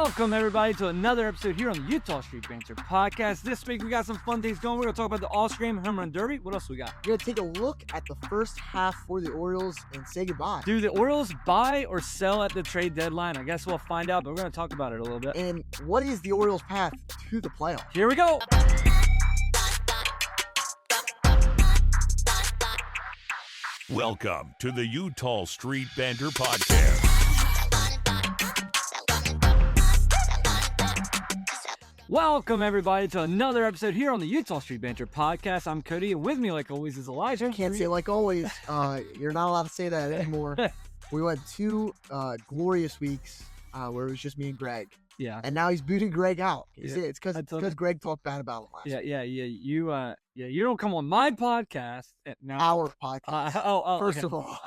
Welcome, everybody, to another episode here on the Eutaw Street Banter podcast. This week, we got some fun things going. We're going to talk about the All-Star Game, Home Run Derby. What else we got? We're going to take a look at the first half for the Orioles and say goodbye. Do the Orioles buy or sell at the trade deadline? I guess we'll find out, but we're going to talk about it a little bit. And what is the Orioles' path to the playoffs? Here we go. Welcome to the Eutaw Street Banter podcast. Welcome, everybody, to another episode here on the Eutaw Street Banter podcast. I'm Cody, and with me, like always, is Elijah. Can't say like always. You're not allowed to say that anymore. We went 2 glorious weeks where it was just me and Greg. Yeah. And now he's booting Greg out. You see, it's because Greg talked bad about him last week. You don't come on my podcast. Now, Our podcast. First okay. of all.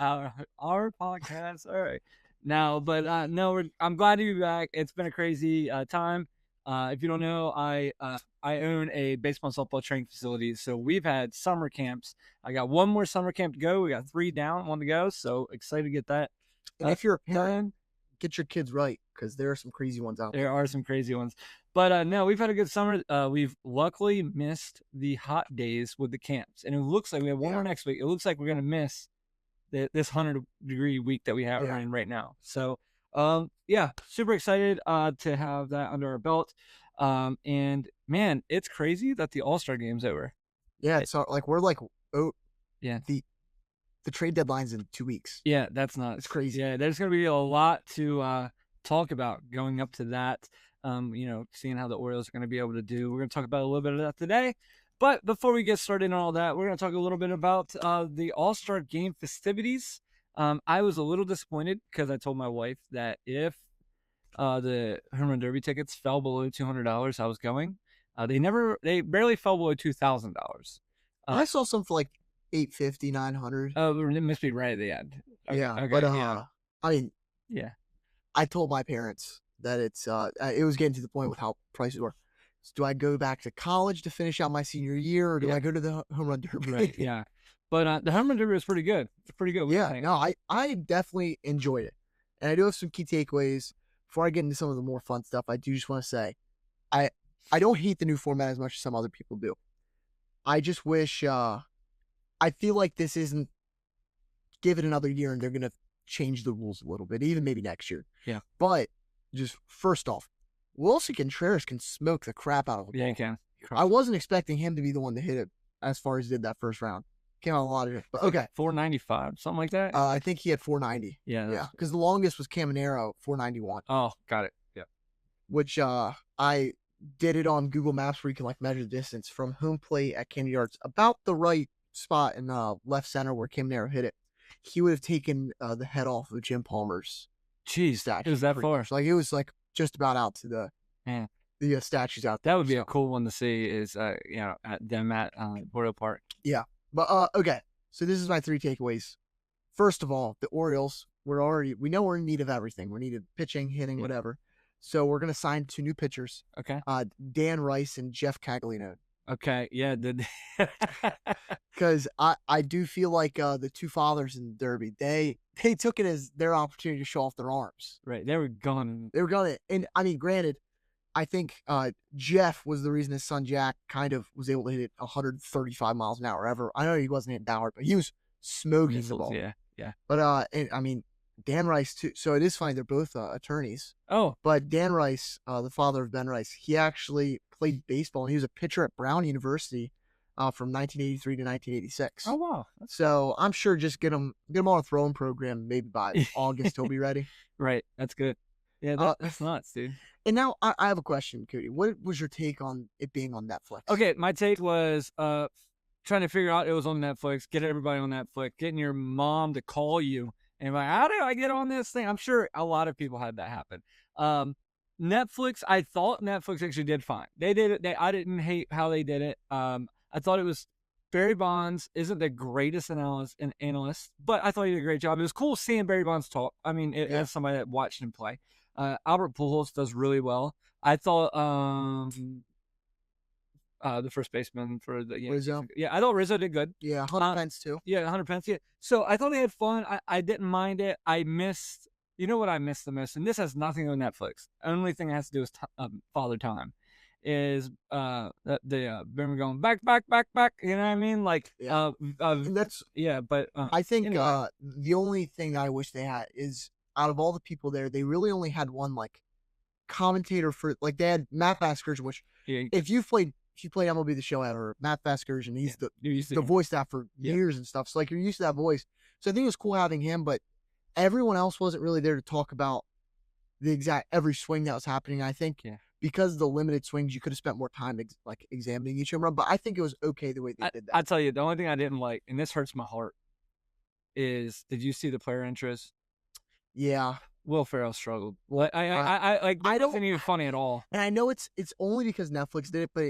Our podcast. All right. Now, but I'm glad to be back. It's been a crazy time. If you don't know, I own a baseball and softball training facility. So we've had summer camps. I got 1 more summer camp to go. We got 3 down, 1 to go. So excited to get that. And if you're a parent, get your kids right, because there are some crazy ones out there. There are some crazy ones. But no, we've had a good summer. We've luckily missed the hot days with the camps. And it looks like we have 1 more next week. It looks like we're going to miss this 100-degree week that we have running right now. So, super excited to have that under our belt. And, man, it's crazy that the All-Star Game's over. Yeah, it's the trade deadline's in 2 weeks. Yeah, that's nuts. It's crazy. Yeah, there's going to be a lot to talk about going up to that. Seeing how the Orioles are going to be able to do. We're going to talk about a little bit of that today. But before we get started on all that, we're going to talk a little bit about the All-Star Game festivities. I was a little disappointed because I told my wife that if the Home Run Derby tickets fell below $200, I was going. They barely fell below $2,000. I saw some for like $850, $900. Oh, it must be right at the end. Okay, yeah, okay, but I mean, I told my parents that it was getting to the point with how prices were. So do I go back to college to finish out my senior year, or do I go to the Home Run Derby? Right, yeah. But the Home Run Derby was pretty good. It's pretty good. Yeah, no, I definitely enjoyed it. And I do have some key takeaways. Before I get into some of the more fun stuff, I do just want to say, I don't hate the new format as much as some other people do. I just wish, I feel like this isn't, give it another year and they're going to change the rules a little bit, even maybe next year. Yeah. But just first off, Wilson Contreras can smoke the crap out of him. Yeah, he can. I wasn't expecting him to be the one to hit it as far as he did that first round. Came out a lot of it. But okay. 495, something like that? I think he had 490. Yeah. Because the longest was Caminero, 491. Oh, got it. Yeah. Which I did it on Google Maps where you can measure the distance from home plate at Camden Yards, about the right spot in left center where Caminero hit it. He would have taken the head off of Jim Palmer's statue. It was that far. It was just about out to the statues out there. That would be a cool one to see is at them at Oriole Park. Yeah. But okay. So this is my 3 takeaways. First of all, the Orioles, we know we're in need of everything. We're needed pitching, hitting, whatever. So we're gonna sign 2 new pitchers. Okay. Dan Rice and Jeff Caglianone. Okay. Yeah. Because I do feel like the 2 fathers in the Derby, they took it as their opportunity to show off their arms. Right. They were gone. And I mean, granted, I think Jeff was the reason his son Jack kind of was able to hit it 135 miles an hour ever. I know he wasn't hitting downward, but he was smoking the ball. Yeah. But I mean, Dan Rice too. So it is funny, they're both attorneys. Oh. But Dan Rice, the father of Ben Rice, he actually played baseball, and he was a pitcher at Brown University from 1983 to 1986. Oh wow. So I'm sure just get him on a throwing program. Maybe by August he'll be ready. Right. That's good. Yeah, that's nuts, dude. And now I have a question, Cody. What was your take on it being on Netflix? Okay, my take was trying to figure out it was on Netflix, get everybody on Netflix, getting your mom to call you and like, how do I get on this thing? I'm sure a lot of people had that happen. Netflix, I thought Netflix actually did fine. They did it. I didn't hate how they did it. I thought it was Barry Bonds isn't the greatest analyst, but I thought he did a great job. It was cool seeing Barry Bonds talk. I mean, as somebody that watched him play. Albert Pujols does really well. I thought the first baseman for the Rizzo. Yeah, I thought Rizzo did good. Yeah, Hunter Pence too. Yeah, Hunter Pence. Yeah. So I thought they had fun. I didn't mind it. I missed You know what I miss the most, and this has nothing to do with Netflix. Only thing it has to do with Father Time, is remember going back. You know what I mean? Like And that's yeah, but I think anyway. the only thing I wish they had is out of all the people there, they really only had one like commentator for like they had Matt Vasgersian, which Yeah, if you played MLB The Show at or Matt Vasgersian, he's the voice staff for years and stuff. So like you're used to that voice. So I think it was cool having him, but everyone else wasn't really there to talk about the exact every swing that was happening. I think because of the limited swings, you could have spent more time examining each home run. But I think it was okay the way they did that. I tell you, the only thing I didn't like, and this hurts my heart, is did you see the player interest? Yeah. Will Ferrell struggled. I wasn't even funny at all. And I know it's only because Netflix did it, but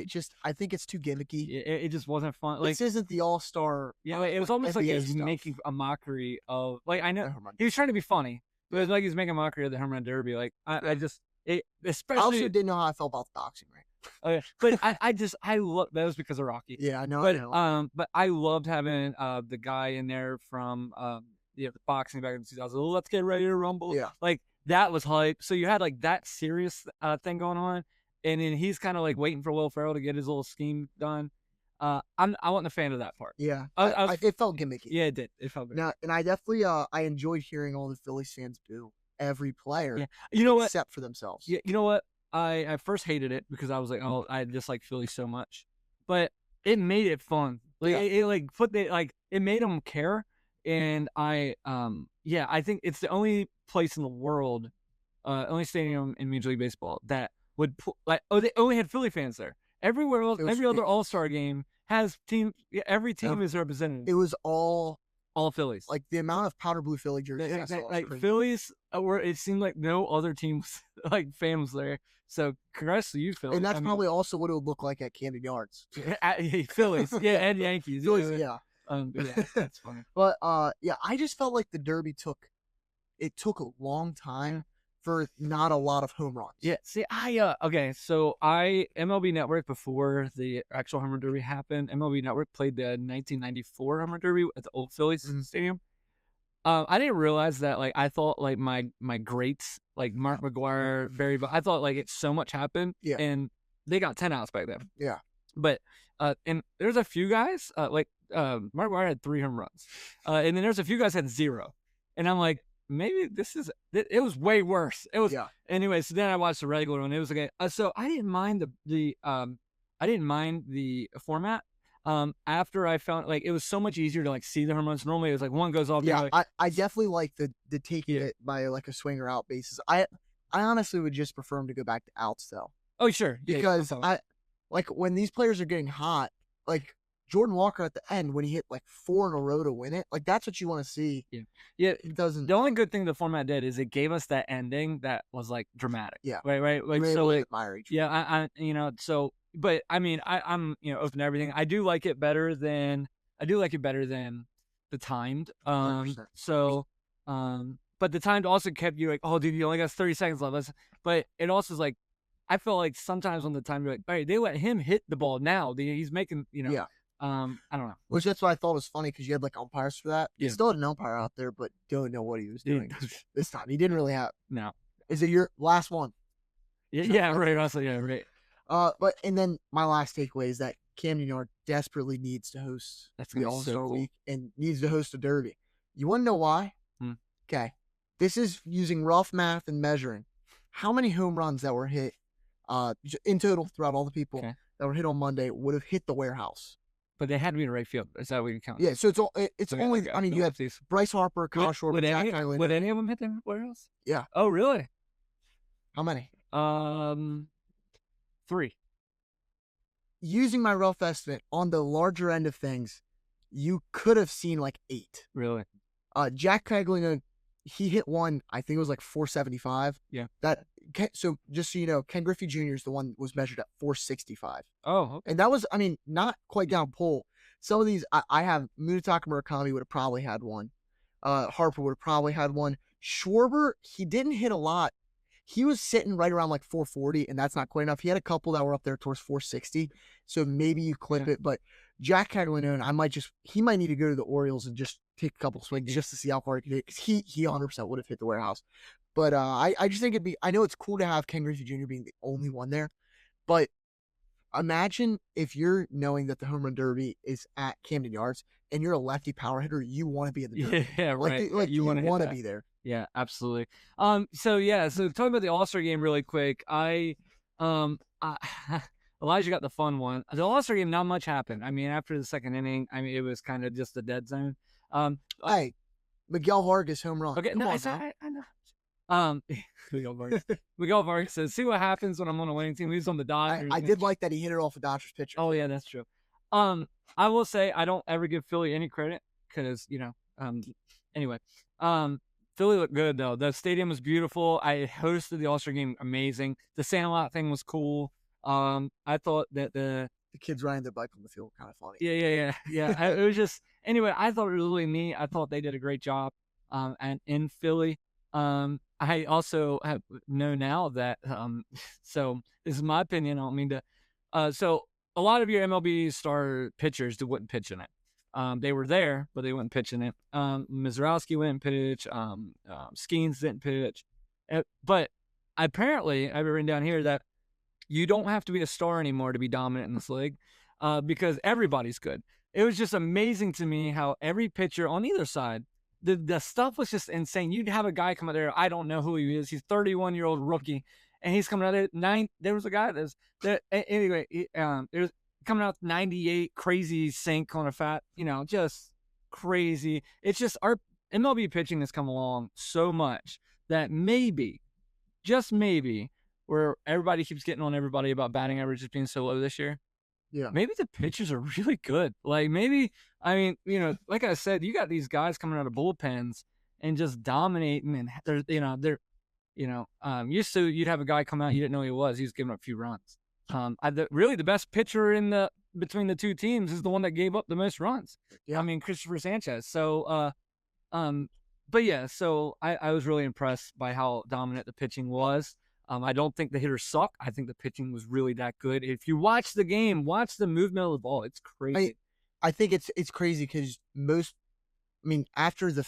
I think it's too gimmicky. It just wasn't fun. Like, this isn't the All-Star. Yeah, it was almost like he was stuff. making a mockery of, like, I know he was trying to be funny, but it was like he was making a mockery of the home run derby. Like especially. I also didn't know how I felt about the boxing ring. But I love that was because of Rocky. Yeah, I know. But I loved having the guy in there from the boxing back in 2000. Let's get ready to rumble. Yeah, like that was hype. So you had like that serious thing going on, and then he's kind of like waiting for Will Ferrell to get his little scheme done. I wasn't a fan of that part. Yeah, it felt gimmicky. Yeah, it did. It felt. Now, and I definitely I enjoyed hearing all the Phillies fans boo every player. Yeah, you know what? Except for themselves. Yeah, you know what? I first hated it because I was like, oh, I just like Philly so much, but it made it fun. Like it made them care, and I think it's the only place in the world, only stadium in Major League Baseball that would they only had Philly fans there. Everywhere else, every other All-Star game has team. Every team is represented. It was all Phillies. Like the amount of powder blue Philly jerseys. Like Phillies, where it seemed like no other team was like fan was there. So congrats to you, Philly. And that's probably also what it would look like at Camden Yards. Phillies, and Yankees. Phillies, yeah. That's funny. But I just felt like the Derby took a long time for not a lot of home runs. Yeah. See, so MLB Network, before the actual home run derby happened, MLB Network played the 1994 home run derby at the old Phillies stadium. I didn't realize that. Like, I thought like my greats like Mark McGwire, Barry, I thought like so much happened. Yeah. And they got 10 outs back then. Yeah. But and there's a few guys like Mark McGwire had 3 home runs, and then there's a few guys had 0, and I'm like, maybe it was way worse. It was anyway. So then I watched the regular one. It was okay. So I didn't mind the format. After I found like it was so much easier to like see the home runs. Normally it was like one goes off. Yeah, I definitely like the taking it by like a swinger out basis. I honestly would just prefer them to go back to outs though. Oh sure, because I like when these players are getting hot, like Jordan Walker at the end when he hit like 4 in a row to win it, like that's what you want to see. Yeah. It doesn't. The only good thing the format did is it gave us that ending that was like dramatic. Yeah. Right. Like so, like, I so. But I mean, I'm open to everything. I do like it better than the timed. 100%. So, but the timed also kept you like, oh, dude, you only got 30 seconds left. But it also is like, I feel like sometimes on the time you're like, all right, they let him hit the ball now. He's making, Yeah. I don't know. Which that's what I thought was funny because you had like umpires for that. Yeah. You still had an umpire out there, but don't know what he was doing this time. He didn't really have. No. Is it your last one? Yeah, right. Also, yeah, right. But and then my last takeaway is that Camden Yards desperately needs to host the All-Star Week and needs to host a derby. You want to know why? Okay, this is using rough math and measuring how many home runs that were hit in total throughout all the people that were hit on Monday would have hit the warehouse. But they had to be in the right field. Is that what you count? Yeah, so it's only. Okay. I mean, you have Bryce Harper, Kyle Schwarber, would any of them hit the warehouse? Yeah. Oh, really? How many? 3. Using my rough estimate on the larger end of things, you could have seen like 8. Really? Jack Caglino, he hit one. I think it was like 475. Yeah. So just so you know, Ken Griffey Jr. is the one that was measured at 465. Oh, okay. And that was, I mean, not quite down pole. Some of these, I have Munetaka Murakami would have probably had one. Harper would have probably had one. Schwarber, he didn't hit a lot. He was sitting right around like 440, and that's not quite enough. He had a couple that were up there towards 460, so maybe you clip it. But Jack Caglianone, he might need to go to the Orioles and just take a couple swings just to see how far he could hit. 'Cause he 100% would have hit the warehouse. But I just think I know it's cool to have Ken Griffey Jr. being the only one there, but imagine if you're knowing that the home run derby is at Camden Yards and you're a lefty power hitter, you want to be at the derby. Yeah, right. Like you want to that. be there. Yeah, absolutely. So talking about the All-Star game really quick, Elijah got the fun one. The All-Star game, not much happened. I mean, after the second inning, it was kind of just a dead zone. Hey, Miguel Vargas home run. Okay, Come no, on I know. Miguel Vargas says, "See what happens when I'm on a winning team." He was on the Dodgers. I did like that he hit it off a Dodgers pitcher. Oh yeah, that's true. I will say I don't ever give Philly any credit because anyway, Philly looked good though. The stadium was beautiful. I hosted the All-Star game, amazing. The Sandlot thing was cool. I thought that the kids riding their bike on the field kind of funny. Yeah. It was just anyway. I thought it was really neat. I thought they did a great job. And in Philly, I also know now that so this is my opinion. I don't mean to. So a lot of your MLB star pitchers wouldn't pitch in it. They were there, but they wouldn't pitch in it. Mizrowski wouldn't pitch. Skeens didn't pitch. But apparently, I've written down here that you don't have to be a star anymore to be dominant in this league, because everybody's good. It was just amazing to me how every pitcher on either side, the stuff was just insane. You'd have a guy come out there, I don't know who he is. He's 31-year-old rookie, and he's coming out there There was a guy anyway. It was coming out 98, crazy sink on a fat, just crazy. It's just our MLB pitching has come along so much that maybe, just maybe, where everybody keeps getting on everybody about batting averages being so low this year. Yeah. Maybe the pitchers are really good. Like maybe, like I said, you got these guys coming out of bullpens and just dominating, and they're used to, you'd have a guy come out, you didn't know who he was. He was giving up a few runs. Really the best pitcher between the two teams is the one that gave up the most runs. Yeah. Christopher Sanchez. So, but yeah, so I was really impressed by how dominant the pitching was. I don't think the hitters suck. I think the pitching was really that good. If you watch the game, watch the movement of the ball. It's crazy. I think it's crazy because after the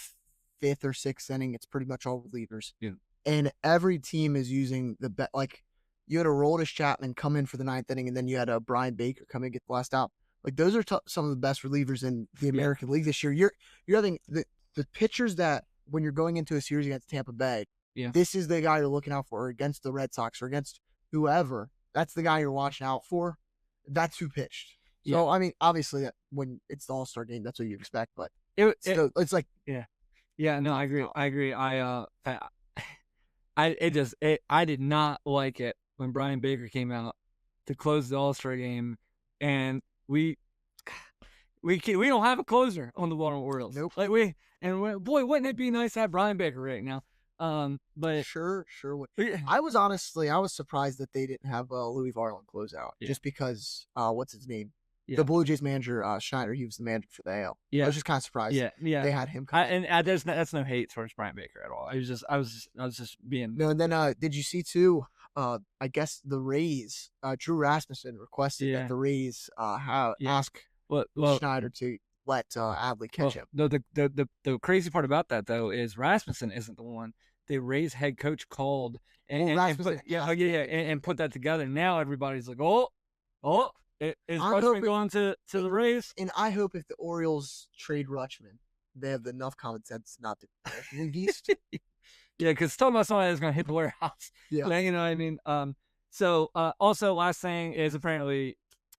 fifth or sixth inning, it's pretty much all relievers. Yeah. And every team is using the bet. Like you had a Aroldis Chapman come in for the ninth inning, and then you had a Brian Baker come in and get the last out. Like those are some of the best relievers in the American League this year. You're having the pitchers that when you're going into a series against Tampa Bay. Yeah. This is the guy you're looking out for, against the Red Sox or against whoever. That's the guy you're watching out for. That's who pitched. Yeah. So, obviously, when it's the All-Star game, that's what you expect. But it's like... Yeah, no, I agree. I did not like it when Brian Baker came out to close the All-Star game, and we don't have a closer on the Baltimore Orioles. Nope. Boy, wouldn't it be nice to have Brian Baker right now? But sure would. I was surprised that they didn't have Louis Varland close out, just because what's his name? Yeah. The Blue Jays manager, Schneider, he was the manager for the AL. Yeah. I was just kind of surprised. Yeah. They had him come. That's no hate towards Brian Baker at all. I was just being. No, and then did you see too? I guess the Rays, Drew Rasmussen requested that the Rays ask Schneider to let Adley catch him. No, the crazy part about that though is Rasmussen isn't the one. The Rays head coach called and put that together. Now everybody's like, is Rutschman going to the Rays? And I hope if the Orioles trade Rutschman, they have enough common sense not to leave East. Yeah, because talking about somebody that's going to hit the warehouse. Yeah. You know what I mean? So also last thing is, apparently,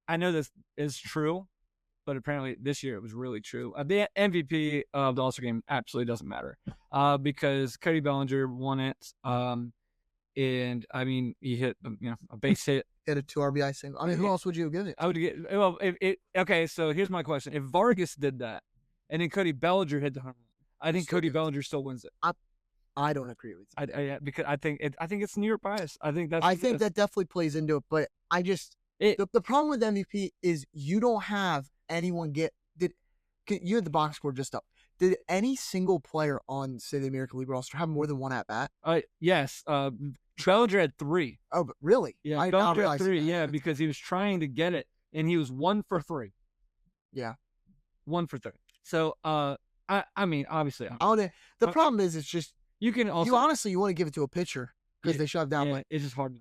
I know this is true, but apparently this year it was really true. The MVP of the All-Star game absolutely doesn't matter, because Cody Bellinger won it. And he hit a base hit. Hit a 2 RBI single. Who else would you give it? I would get okay. So here's my question: if Vargas did that, and then Cody Bellinger hit the home run, I think Cody Bellinger still wins it. I don't agree with you. Because I think it's New York bias. I think that definitely plays into it. But the problem with MVP is you don't have anyone you had the box score just up. Did any single player on, say, the American League roster have more than one at bat? Yes. Bellinger had 3. Oh, but really? Yeah, Bellinger had 3. Yeah, because he was trying to get it, and he was 1 for 3. Yeah, 1 for 3. So, I mean, obviously, I don't know. The problem is, it's just you can also. you honestly want to give it to a pitcher because they shut down. Yeah, it's just hard.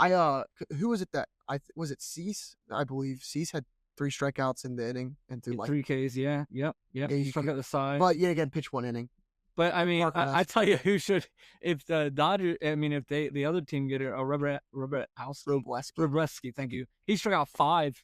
Who was it that was it Cease? I believe Cease had 3 strikeouts in the inning and threw like 3 Ks. Yeah, yep. He struck out the side. But yet again, pitched 1 inning. But I mean, I tell you, who should if the Dodgers? I mean, if the other team get a Robreski, thank you. He struck out 5.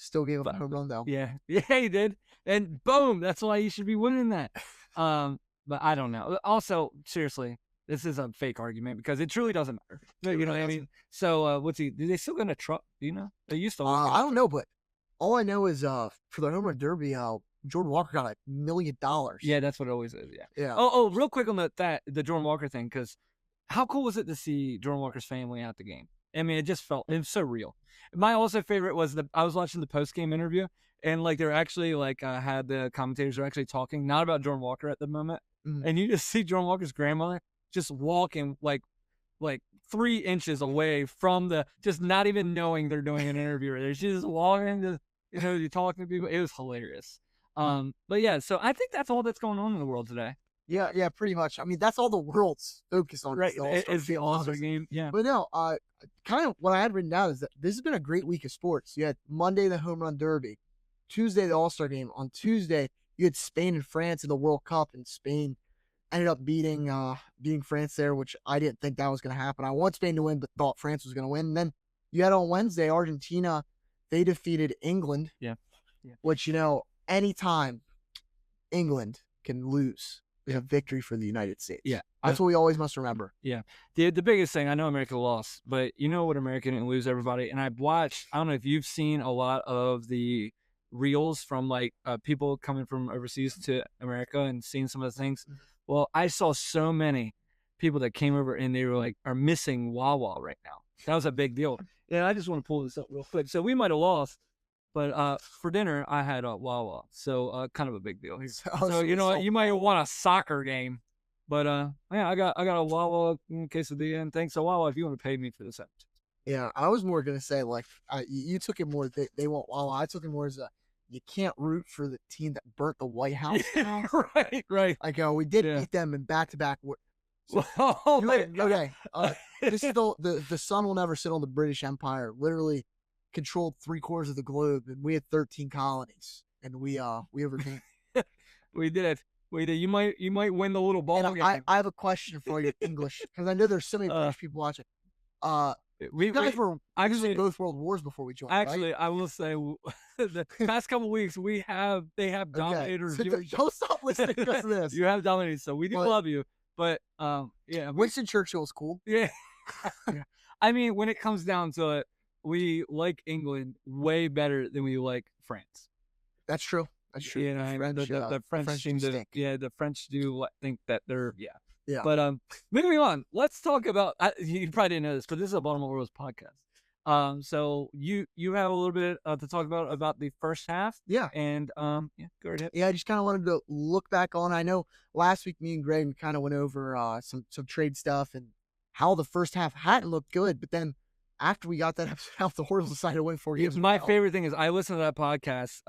Still gave up a home run though. Yeah, he did, and boom, that's why he should be winning that. But I don't know. Also, seriously, this is a fake argument because it truly doesn't matter. You know what I mean? So, what's he? Do they still gonna truck? Do you know? They used to. I don't know, but all I know is for the home run derby, Jordan Walker got $1 million. Yeah, that's what it always is. Yeah. Oh, real quick on the Jordan Walker thing, because how cool was it to see Jordan Walker's family at the game? I mean, it was so real. My also favorite was I was watching the post game interview, and like they're actually like had the commentators are actually talking not about Jordan Walker at the moment, and you just see Jordan Walker's grandmother just walking like 3 inches away from just not even knowing they're doing an interview. She's just walking, you're talking to people. It was hilarious. But yeah, so I think that's all that's going on in the world today. Yeah, pretty much. I mean, that's all the world's focused on. Right, it's the All-Star game. Yeah. But no, kind of what I had written down is that this has been a great week of sports. You had Monday, the Home Run Derby. Tuesday, the All-Star game. On Tuesday, you had Spain and France in the World Cup, and Spain ended up beating France there, which I didn't think that was going to happen. I want Spain to win, but thought France was going to win. And then you had on Wednesday, Argentina, they defeated England. Yeah. Which, anytime England can lose, we have victory for the United States. Yeah. That's what we always must remember. Yeah. The biggest thing, I know America lost, but you know what America didn't lose, everybody? And I've watched, I don't know if you've seen a lot of the reels from like people coming from overseas to America and seeing some of the things. Well, I saw so many people that came over and they were like, are missing Wawa right now. That was a big deal. Yeah, I just want to pull this up real quick. So we might have lost, but for dinner I had a Wawa, so kind of a big deal here. So you know what, you might want a soccer game, but yeah, I got a Wawa quesadilla, and thanks to Wawa if you want to pay me for this episode. Yeah, I was more gonna say like you took it more. They want Wawa. I took it more as you can't root for the team that burnt the White House. Yeah, right. Like we did beat them in back-to-back. Okay. This is the sun will never sit on the British Empire. Literally controlled 3/4 of the globe, and we had 13 colonies, and we overcame. We did it. You might win the little ball game. I have a question for you, English, because I know there's so many British people watching. You guys were actually both world wars before we joined. Actually, right? I will say the past couple of weeks they have dominated. So don't stop listening to this. You have dominated, so we do love you. But yeah, Winston Churchill is cool. Yeah. I mean, when it comes down to it, we like England way better than we like France. That's true. That's true. You know, the French seem to, the French do think that they're Yeah. But moving on, let's talk about. You probably didn't know this, but this is a Baltimore Orioles podcast. So you have a little bit to talk about the first half. Yeah. And go ahead. Yeah, I just kind of wanted to look back on. I know last week me and Greg kind of went over some trade stuff and how the first half hadn't looked good, but then after we got that episode out, the Orioles decided to win 4 games. My favorite thing is I listened to that podcast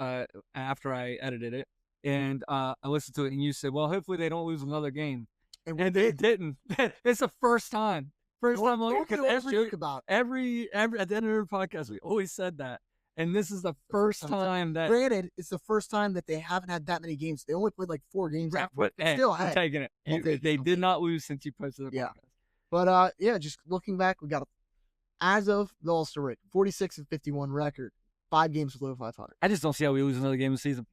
after I edited it, and I listened to it, and you said, "Well, hopefully they don't lose another game." And they didn't. It's the first time. First time. Every at the end of the podcast, we always said that. And this is the first time that. Granted, it's the first time that they haven't had that many games. They only played like 4 games. But still, I'm taking it. They did not lose since you posted the podcast. But just looking back, we got as of the All-Star break, 46-51 record, 5 games below 500. I just don't see how we lose another game this season.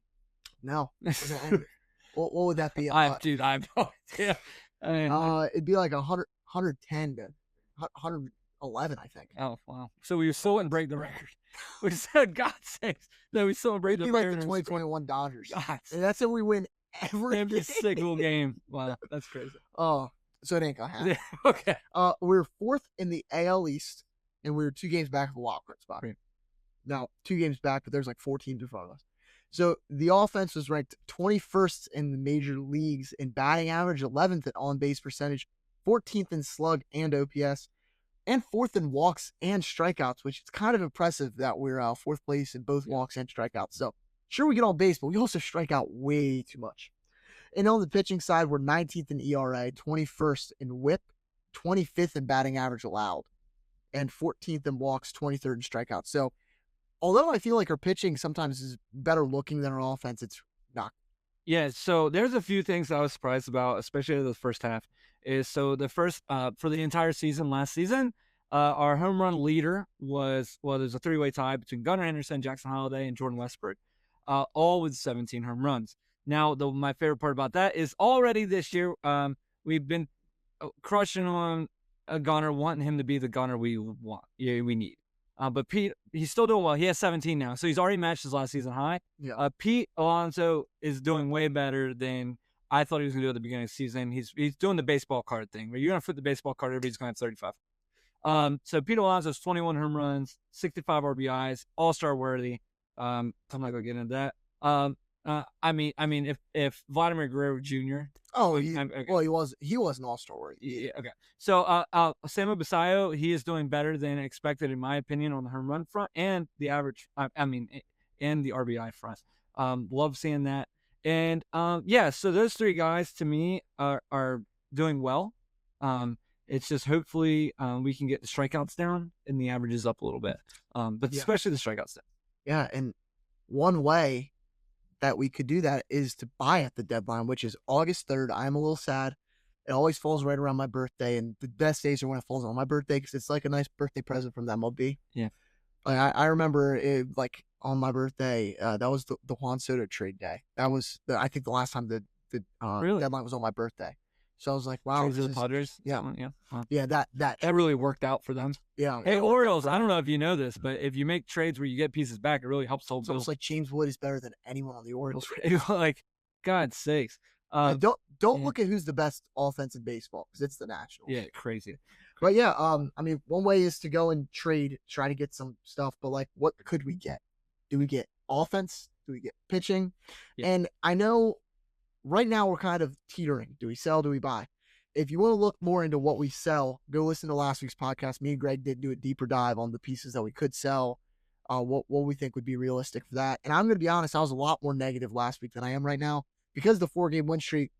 No. What would that be? I have no idea. It'd be like 110 to 111, I think. Oh, wow. So we still wouldn't break the record. We said, God's sakes. No, we still wouldn't break the record. Like the 2021 Dodgers. God. And that's if we win every single game. Wow, that's crazy. Oh, so it ain't gonna happen. Okay. We're 4th in the AL East, and we're 2 games back of the wild card spot. Right. Now, 2 games back, but there's like 4 teams in front of us. So the offense was ranked 21st in the major leagues in batting average, 11th in on-base percentage, 14th in slug and OPS, and 4th in walks and strikeouts, which is kind of impressive that we're 4th place in both walks and strikeouts. So sure, we get on base, but we also strike out way too much. And on the pitching side, we're 19th in ERA, 21st in WHIP, 25th in batting average allowed, and 14th in walks, 23rd in strikeouts. So, although I feel like our pitching sometimes is better looking than our offense, it's not. Yeah, so there's a few things I was surprised about, especially in the first half. The first for the entire season, last season, our home run leader there's a three-way tie between Gunnar Henderson, Jackson Holliday, and Jordan Westbrook, all with 17 home runs. Now, my favorite part about that is already this year, we've been crushing on Gunnar, wanting him to be the Gunnar we want, we need. But Pete, he's still doing well. He has 17 now, so he's already matched his last season high. Yeah. Pete Alonso is doing way better than I thought he was going to do at the beginning of the season. He's doing the baseball card thing, where you're going to flip the baseball card, everybody's going to have 35. So Pete Alonso's 21 home runs, 65 RBIs, all-star worthy. I'm not going to get into that. I mean, if Vladimir Guerrero Jr. Oh, okay. Well, he was an all-star worthy. Yeah, okay. So Samuel Basayo, he is doing better than expected, in my opinion, on the home run front and the average. And the RBI front. Love seeing that. And so those three guys to me are doing well. It's just hopefully we can get the strikeouts down and the averages up a little bit. But especially the strikeouts down. Yeah, and one way that we could do that is to buy at the deadline, which is August 3rd. I'm a little sad. It always falls right around my birthday, and the best days are when it falls on my birthday because it's like a nice birthday present from the MLB. Yeah. I remember it, like on my birthday, that was the Juan Soto trade day. That was I think the last time the Really? deadline was on my birthday. So I was like, wow. Trades to the Padres? Yeah. Yeah. Wow. Yeah, that really worked out for them. Yeah. Hey, Orioles, I don't know if you know this, but if you make trades where you get pieces back, it really helps the whole It's almost like James Wood is better than anyone on the Orioles. Like, God's sakes. Don't look at who's the best offense in baseball because it's the Nationals. Yeah, crazy. But yeah, I mean, one way is to go and trade, try to get some stuff. But like, what could we get? Do we get offense? Do we get pitching? Yeah. And I know right now we're kind of teetering. Do we sell? Do we buy? If you want to look more into what we sell, go listen to last week's podcast. Me and Greg did do a deeper dive on the pieces that we could sell, what we think would be realistic for that. And I'm going to be honest, I was a lot more negative last week than I am right now because of the 4-game win streak.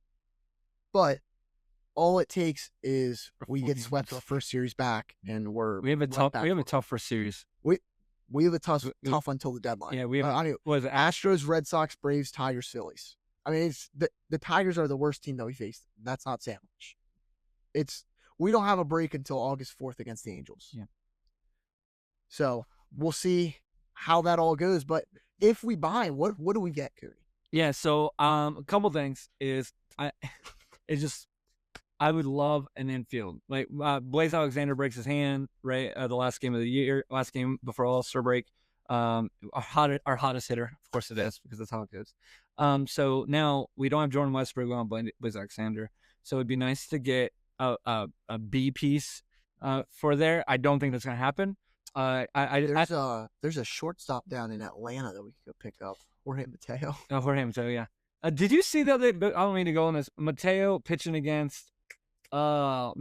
But all it takes is we get swept our first series back, and we have a tough first series. We have a tough until the deadline. Yeah, we have. Was it Astros, Red Sox, Braves, Tigers, Phillies. I mean, it's the Tigers are the worst team that we faced. That's not sandwich. We don't have a break until August 4th against the Angels. Yeah. So we'll see how that all goes. But if we buy, what do we get, Cody? Yeah. So a couple things is I would love an infield. Like Blaze Alexander breaks his hand right the last game of the year, last game before All-Star break. Our hottest hitter, of course it is because that's how it goes. So now we don't have Jordan Westbrook, we don't have Blaze Alexander. So it'd be nice to get a B piece for there. I don't think that's gonna happen. There's a shortstop down in Atlanta that we could pick up. Jorge Mateo. Oh, Jorge Mateo, yeah. Did you see that? I don't mean to go on this. Mateo pitching against, O'Hearn.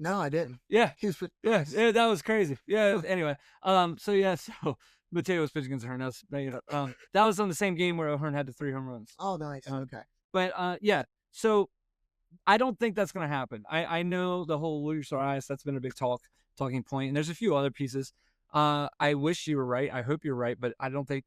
No, I didn't. Yeah, yeah, that was crazy. Yeah. Anyway, so Mateo was pitching against O'Hearn. That was on the same game where O'Hearn had the 3 home runs. Oh, nice. Okay. But yeah, so I don't think that's gonna happen. I know the whole Luis Arias, that's been a big talking point, and there's a few other pieces. I wish you were right. I hope you're right, but I don't think.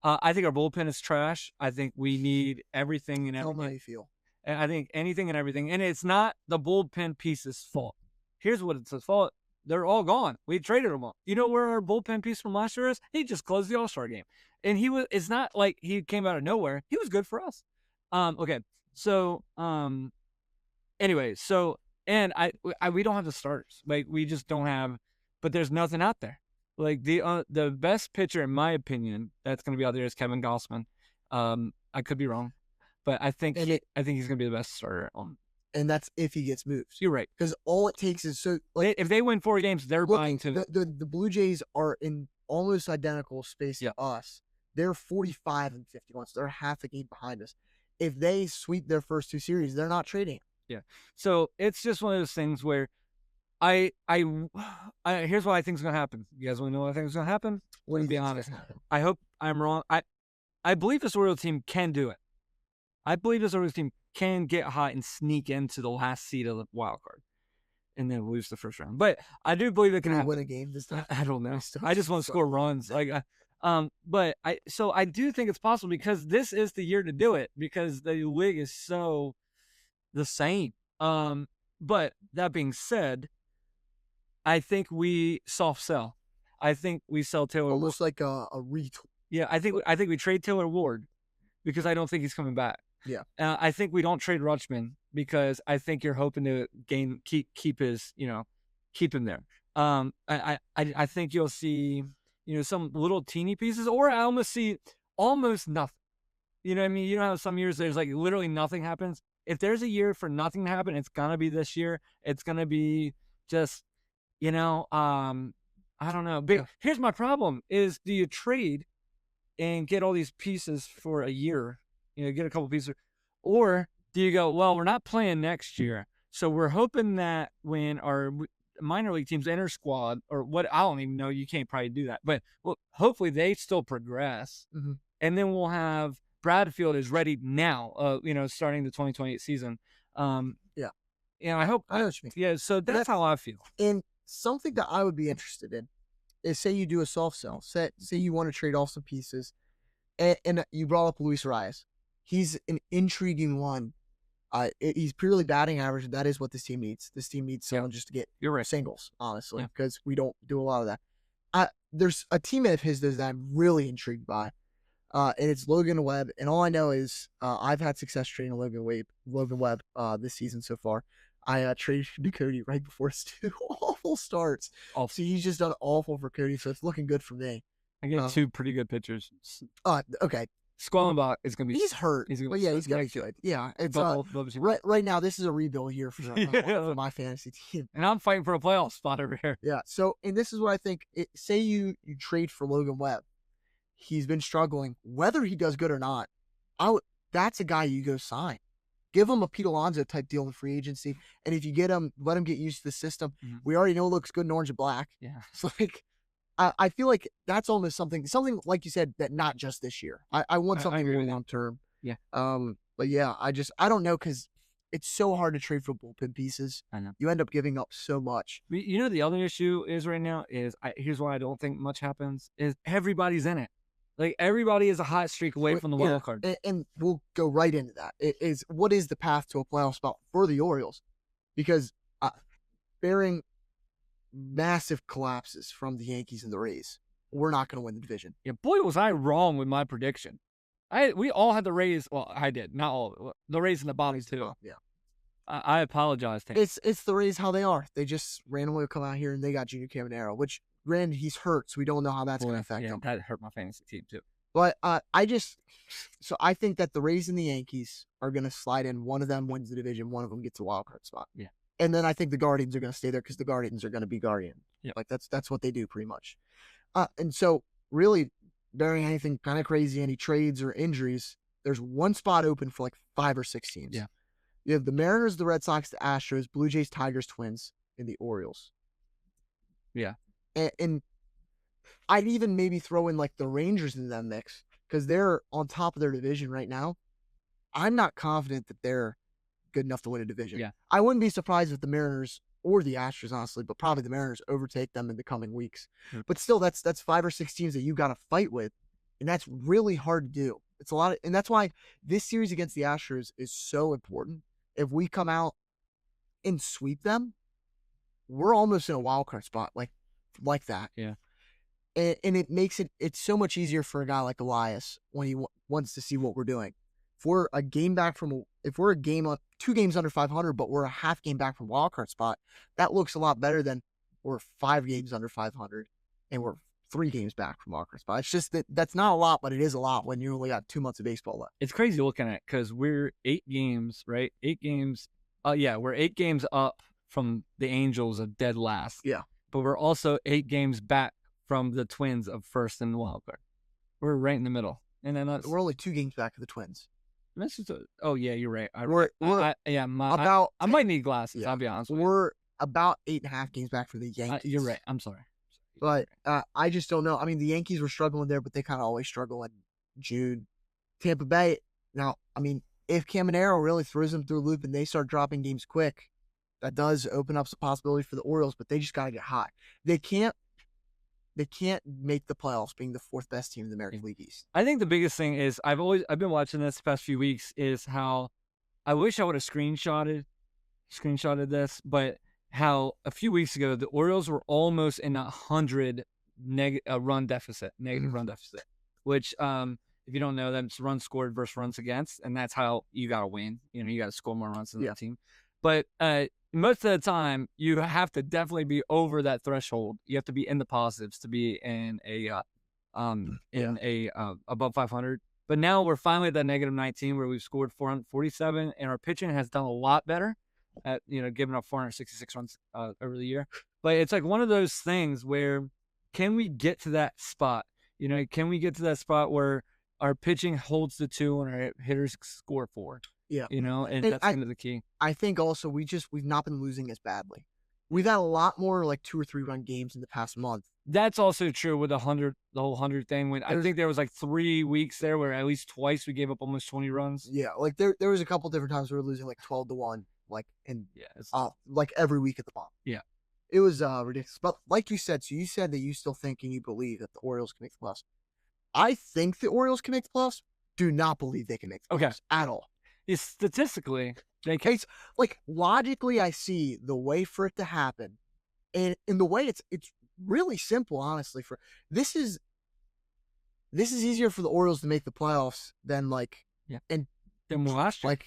I think our bullpen is trash. I think we need everything and everything. Tell me how you feel. And I think anything and everything, and it's not the bullpen piece's fault. Here's what it's fault. They're all gone. We traded them all. You know where our bullpen piece from last year is? He just closed the All-Star game. And it's not like he came out of nowhere. He was good for us. Okay. So, anyway, and we don't have the starters. Like, we just don't have, but there's nothing out there. Like, the best pitcher, in my opinion, that's going to be out there is Kevin Gossman. I could be wrong, but I think he's going to be the best starter on. And that's if he gets moved. You're right. Because all it takes is if they win 4 games, they're buying to the Blue Jays are in almost identical space to us. They're 45 and 51, so they're half a game behind us. If they sweep their first 2 series, they're not trading. Yeah. So it's just one of those things where I here's what I think is gonna happen. You guys want to know what I think is gonna happen? What do you be think honest. I hope I'm wrong. I believe this Orioles team can do it. I believe this Orioles team can get hot and sneak into the last seed of the wild card and then lose the first round. But I do believe it can happen. Win a game this time. I don't know. I just want to score runs. But I do think it's possible because this is the year to do it because the league is so the same. But that being said, I think we soft sell. I think we sell Taylor. Almost like a retweet. Yeah, I think we trade Taylor Ward because I don't think he's coming back. Yeah. I think we don't trade Rutschman because I think you're hoping to keep his, keep him there. I think you'll see, some little teeny pieces, or I almost see almost nothing. You know what I mean? You know how some years there's like literally nothing happens. If there's a year for nothing to happen, it's gonna be this year. It's gonna be just, I don't know. But here's my problem: is do you trade and get all these pieces for a year? Get a couple pieces, or do you go, well, we're not playing next year, so we're hoping that when our minor league teams enter squad, or what, I don't even know, you can't probably do that, but hopefully they still progress, and then we'll have Bradfield is ready now, starting the 2028 season. I hope. I know what you mean. Yeah, so that's how I feel. And something that I would be interested in is, say you do a soft sell, say you want to trade off some pieces, and you brought up Luis Arias. He's an intriguing one. He's purely batting average. That is what this team needs. This team needs someone just to get singles, honestly, because we don't do a lot of that. There's a teammate of his that I'm really intrigued by, and it's Logan Webb. And all I know is I've had success trading Logan Webb this season so far. I traded to Cody right before his 2 awful starts. So he's just done awful for Cody, so it's looking good for me. I get 2 pretty good pitchers. Okay. Squellenbach is going to be... He's hurt. He's gonna be good. Yeah. It's right now, this is a rebuild year for my fantasy team. And I'm fighting for a playoff spot over here. Yeah. So, and this is what I think. Say you trade for Logan Webb. He's been struggling. Whether he does good or not, that's a guy you go sign. Give him a Pete Alonso type deal in free agency. And if you get him, let him get used to the system. We already know it looks good in orange and black. Yeah. So, I feel like that's almost something like you said, that not just this year. I want something more long term. Yeah. But yeah, I don't know, because it's so hard to trade for bullpen pieces. I know. You end up giving up so much. The other issue is right now is here's why I don't think much happens is everybody's in it. Like everybody is a hot streak away from the wild card. And we'll go right into that. What is the path to a playoff spot for the Orioles? Because bearing massive collapses from the Yankees and the Rays, we're not going to win the division. Yeah, boy, was I wrong with my prediction. We all had the Rays. Well, I did, not all. The Rays in the bottom too. Yeah, I apologize. It's the Rays how they are. They just randomly come out here and they got Junior Caminero, which granted he's hurt, so we don't know how that's going to affect him. That hurt my fantasy team too. But I think that the Rays and the Yankees are going to slide in. One of them wins the division. One of them gets a wild card spot. Yeah. And then I think the Guardians are going to stay there because the Guardians are going to be Guardian. Yeah. Like that's what they do pretty much. And so really, barring anything kind of crazy, any trades or injuries, there's one spot open for like 5 or 6 teams. Yeah. You have the Mariners, the Red Sox, the Astros, Blue Jays, Tigers, Twins, and the Orioles. Yeah. And I'd even maybe throw in like the Rangers in that mix because they're on top of their division right now. I'm not confident that they're good enough to win a division. Yeah. I wouldn't be surprised if the Mariners or the Astros, honestly, but probably the Mariners overtake them in the coming weeks. But still, that's 5 or 6 teams that you got to fight with, and that's really hard to do. It's a lot, and that's why this series against the Astros is so important. If we come out and sweep them, we're almost in a wild card spot like that. Yeah. And it makes it's so much easier for a guy like Elias when he wants to see what we're doing. If we're a game back if we're a game up 2 games under 500, but we're a half game back from wild card spot, that looks a lot better than we're 5 games under 500 and we're 3 games back from wild card spot. It's just that's not a lot, but it is a lot when you only got 2 months of baseball left. It's crazy looking at it because we're 8 games, right? 8 games. We're 8 games up from the Angels of dead last. Yeah. But we're also 8 games back from the Twins of first in the wild card. We're right in the middle. And then we're only 2 games back of the Twins. You're right. I might need glasses. Yeah. I'll be honest. We're about 8.5 games back for the Yankees. You're right. I'm sorry. But I just don't know. I mean, the Yankees were struggling there, but they kind of always struggle in June, Tampa Bay, now, I mean, if Caminero really throws them through a loop and they start dropping games quick, that does open up some possibility for the Orioles, but they just got to get hot. They can't make the playoffs being the fourth best team in the American League East. I think the biggest thing is I've been watching this the past few weeks is how I wish I would have screenshotted this, but how a few weeks ago the Orioles were almost in 100 run deficit, negative run deficit, which if you don't know, that's runs scored versus runs against, and that's how you got to win. You got to score more runs than the team. But most of the time, you have to definitely be over that threshold. You have to be in the positives to be in above 500. But now we're finally at that negative 19 where we've scored 447, and our pitching has done a lot better at giving up 466 runs over the year. But it's like one of those things where can we get to that spot? Can we get to that spot where our pitching holds the 2 and our hitters score 4? Yeah. And that's kind of the key. I think also we've not been losing as badly. We've had a lot more like 2 or 3 run games in the past month. That's also true with the whole 100 thing. I think there was like 3 weeks there where at least twice we gave up almost 20 runs. Yeah, like there was a couple different times we were losing like 12-1, like like every week at the bottom. Yeah. It was ridiculous. But like you said, so you said that you still think and you believe that the Orioles can make the playoffs. I think the Orioles can make the playoffs. Do not believe they can make the playoffs at all. Statistically, they can. It's like logically, I see the way for it to happen, and in the way it's really simple. Honestly, for this is easier for the Orioles to make the playoffs than than last year.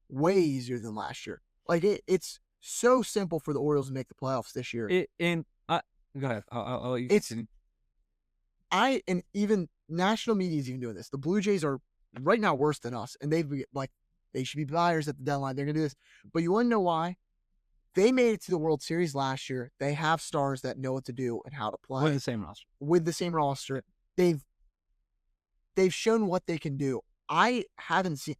Way easier than last year. Like it's so simple for the Orioles to make the playoffs this year. Go ahead. I'll let you continue. And even national media is even doing this. The Blue Jays are right now worse than us, and they should be buyers at the deadline. They're gonna do this, but you want to know why? They made it to the World Series last year. They have stars that know what to do and how to play with the same roster. With the same roster, they've shown what they can do. I haven't seen.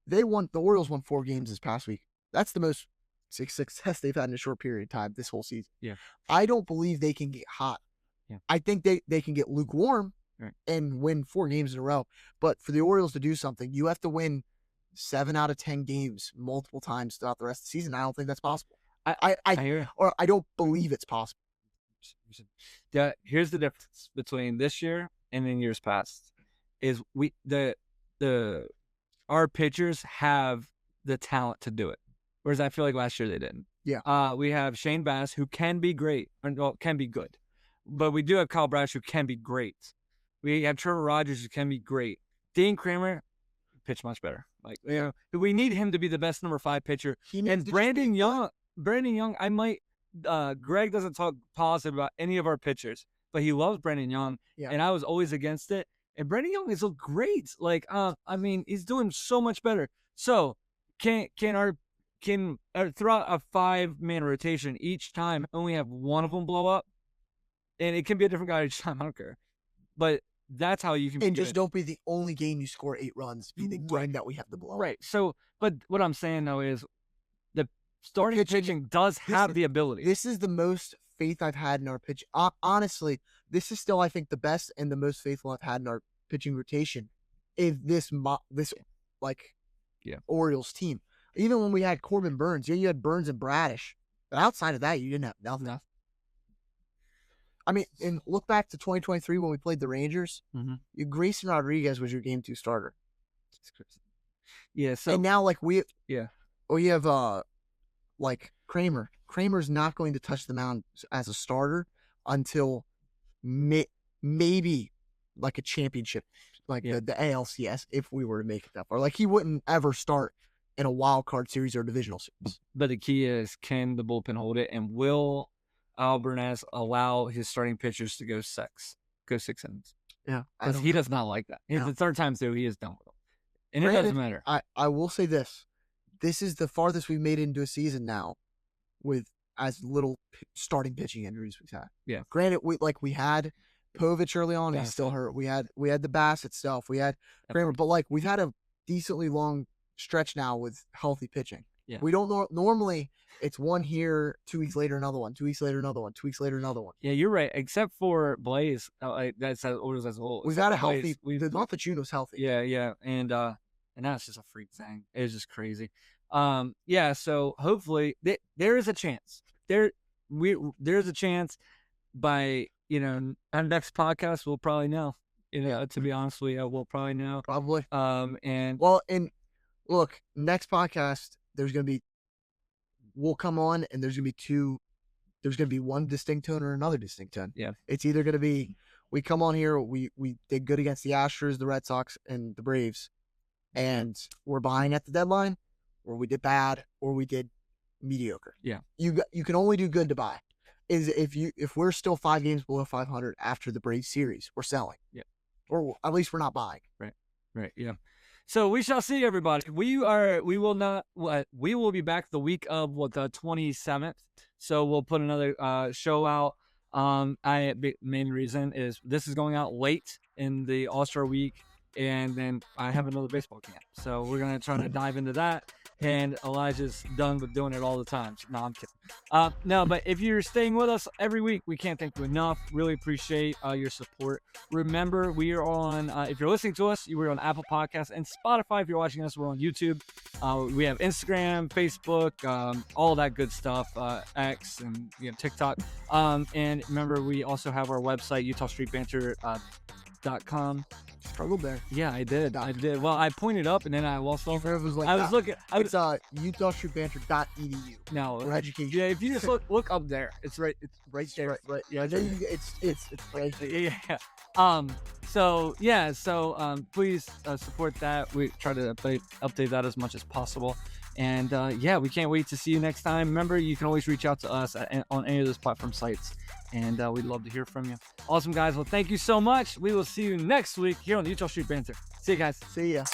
The Orioles won 4 games this past week. That's the most success they've had in a short period of time this whole season. Yeah, I don't believe they can get hot. Yeah, I think they can get lukewarm. Right. And win 4 games in a row. But for the Orioles to do something, you have to win 7 out of 10 games multiple times throughout the rest of the season. I don't think that's possible. I don't believe it's possible. Here's the difference between this year and in years past is our pitchers have the talent to do it. Whereas I feel like last year they didn't. Yeah. We have Shane Bass, who can be great, can be good. But we do have Kyle Brash, who can be great. We have Trevor Rogers, who can be great. Dean Kramer, pitch much better. We need him to be the best number 5 pitcher. And Brandon Young, I might. Greg doesn't talk positive about any of our pitchers, but he loves Brandon Young, and I was always against it. And Brandon Young is great. He's doing so much better. So, can throughout a 5-man rotation each time only have one of them blow up, and it can be a different guy each time. I don't care, but that's how you can. And just don't be the only game you score 8 runs. Be the game that we have to blow. Right. So, but what I'm saying though is the starting pitching does have the ability. This is the most faith I've had in our pitch. Honestly, this is still, I think, the best and the most faithful I've had in our pitching rotation. Orioles team. Even when we had Corbin Burns, you had Burns and Bradish, but outside of that, you didn't have nothing. I mean, and look back to 2023 when we played the Rangers. Mm-hmm. Grayson Rodriguez was your game 2 starter. Yeah. So and now we have Kramer. Kramer's not going to touch the mound as a starter until maybe a championship, the ALCS, if we were to make it that far. He wouldn't ever start in a wild card series or divisional series. But the key is, can the bullpen hold it, and will Albernaz allow his starting pitchers to go 6 innings? Yeah, because he does not like that. It's the third time through, he is done with them, and it doesn't matter. I will say this: this is the farthest we've made it into a season now, with as little starting pitching injuries we've had. Yeah. Granted, we had Povich early on, he's still hurt. We had the Bassett stuff. We had Kramer, but we've had a decently long stretch now with healthy pitching. Yeah. We don't normally. It's one here, 2 weeks later, another one. 2 weeks later, another one. 2 weeks later, another one. Yeah, you're right. Except for Blaze, that's Orioles as a whole. We've Except had a for healthy. Blaze, The month of June was healthy. Yeah, and now it's just a freak thing. It's just crazy. Yeah. So hopefully there is a chance. There's a chance by our next podcast we'll probably know. To be honest with you, we'll probably know. Probably. And look, next podcast we'll come on and there's gonna be one distinct tone or another distinct tone. Yeah. It's either gonna be we come on here, we did good against the Astros, the Red Sox, and the Braves, and we're buying at the deadline, or we did bad, or we did mediocre. Yeah. You can only do good to buy. If we're still 5 games below 500 after the Braves series, we're selling. Yeah. Or at least we're not buying. Right. Yeah. So we shall see, everybody. We will be back the week of the 27th. So we'll put another show out. Main reason is this is going out late in the All-Star week, and then I have another baseball camp. So we're gonna try to dive into that. And Elijah's done with doing it all the time. No, I'm kidding. No, but if you're staying with us every week, we can't thank you enough. Really appreciate your support. Remember, we are on, if you're listening to us, we're on Apple Podcasts and Spotify. If you're watching us, we're on YouTube. We have Instagram, Facebook, all that good stuff, X and TikTok. And remember, we also have our website, EutawStreetBanter.com. Struggled there. Yeah, I did. Well, I pointed up and then I lost all. It was like I was looking. It's EutawStreetBanter.edu. No, for education. Yeah, if you just look up there, it's right. It's right there. Right. Yeah, it's right there. Yeah. So please support that. We try to update that as much as possible. And we can't wait to see you next time. Remember, you can always reach out to us on any of those platform sites, and we'd love to hear from you. Awesome, guys. Well, thank you so much. We will see you next week here on the Eutaw Street Banter. See you guys. See ya.